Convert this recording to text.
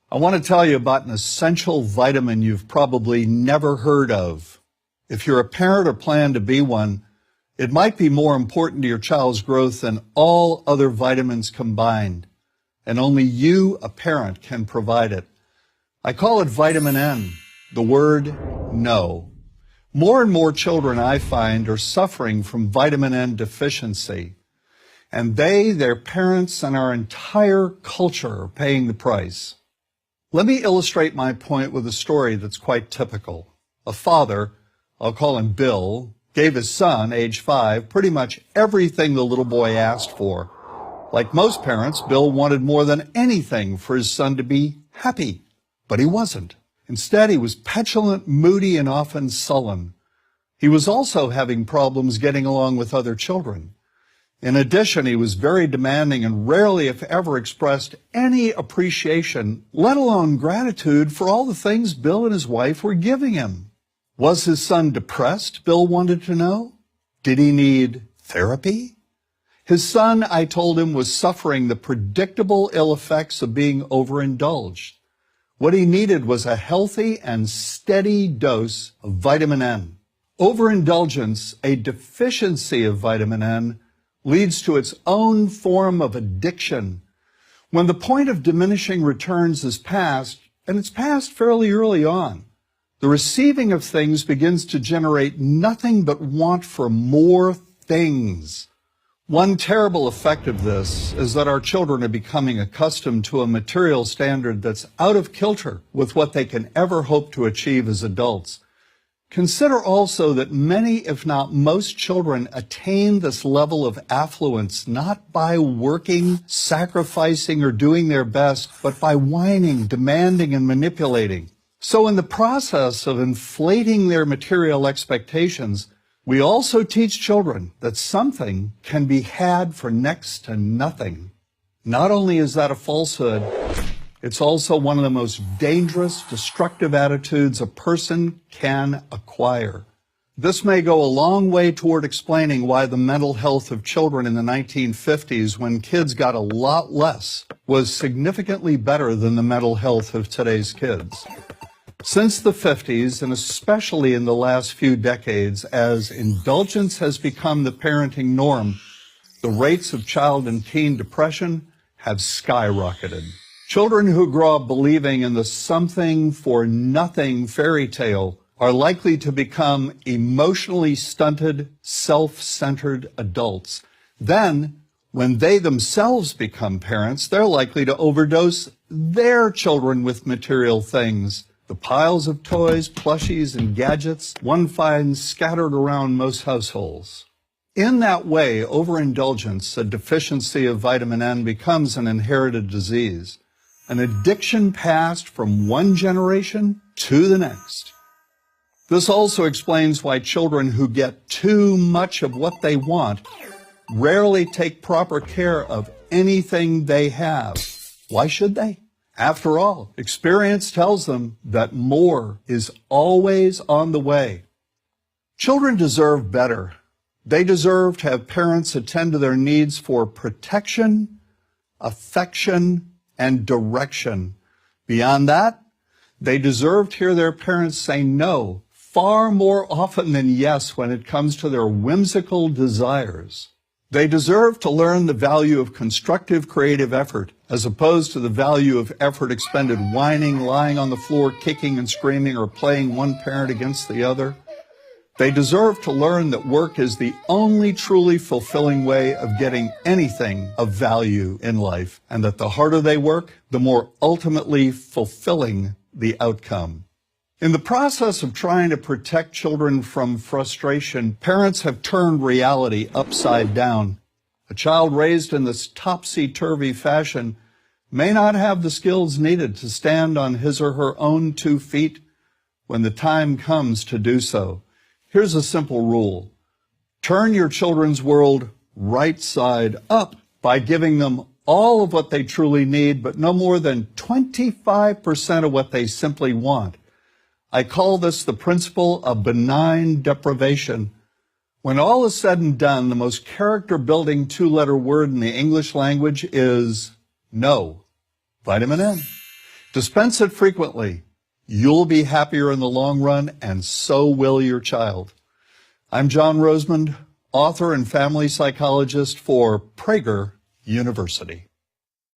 I want to tell you about an essential vitamin you've probably never heard of. If you're a parent or plan to be one, it might be more important to your child's growth than all other vitamins combined, and only you, a parent, can provide it. I call it vitamin N, the word no. More and more children, I find, are suffering from vitamin N deficiency, and they, their parents, and our entire culture are paying the price. Let me illustrate my point with a story that's quite typical. A father, I'll call him Bill, gave his son, age 5, pretty much everything the little boy asked for. Like most parents, Bill wanted more than anything for his son to be happy, but he wasn't. Instead, he was petulant, moody, and often sullen. He was also having problems getting along with other children. In addition, he was very demanding and rarely, if ever, expressed any appreciation, let alone gratitude, for all the things Bill and his wife were giving him. Was his son depressed, Bill wanted to know? Did he need therapy? His son, I told him, was suffering the predictable ill effects of being overindulged. What he needed was a healthy and steady dose of vitamin N. Overindulgence, a deficiency of vitamin N, leads to its own form of addiction. When the point of diminishing returns is passed, and it's passed fairly early on, the receiving of things begins to generate nothing but want for more things. One terrible effect of this is that our children are becoming accustomed to a material standard that's out of kilter with what they can ever hope to achieve as adults. Consider also that many, if not most, children attain this level of affluence not by working, sacrificing, or doing their best, but by whining, demanding, and manipulating. So in the process of inflating their material expectations, we also teach children that something can be had for next to nothing. Not only is that a falsehood, it's also one of the most dangerous, destructive attitudes a person can acquire. This may go a long way toward explaining why the mental health of children in the 1950s, when kids got a lot less, was significantly better than the mental health of today's kids. Since the 50s, and especially in the last few decades, as indulgence has become the parenting norm, the rates of child and teen depression have skyrocketed. Children who grow up believing in the something for nothing fairy tale are likely to become emotionally stunted, self-centered adults. Then, when they themselves become parents, they're likely to overdose their children with material things. The piles of toys, plushies, and gadgets one finds scattered around most households. In that way, overindulgence, a deficiency of vitamin N, becomes an inherited disease, an addiction passed from one generation to the next. This also explains why children who get too much of what they want rarely take proper care of anything they have. Why should they? After all, experience tells them that more is always on the way. Children deserve better. They deserve to have parents attend to their needs for protection, affection, and direction. Beyond that, they deserve to hear their parents say no far more often than yes when it comes to their whimsical desires. They deserve to learn the value of constructive creative effort as opposed to the value of effort expended whining, lying on the floor, kicking and screaming, or playing one parent against the other. They deserve to learn that work is the only truly fulfilling way of getting anything of value in life, and that the harder they work, the more ultimately fulfilling the outcome. In the process of trying to protect children from frustration, parents have turned reality upside down. A child raised in this topsy-turvy fashion may not have the skills needed to stand on his or her own 2 feet when the time comes to do so. Here's a simple rule. Turn your children's world right side up by giving them all of what they truly need, but no more than 25% of what they simply want. I call this the principle of benign deprivation. When all is said and done, the most character-building 2-letter word in the English language is no. Vitamin N. Dispense it frequently. You'll be happier in the long run, and so will your child. I'm John Rosemond, author and family psychologist for Prager University.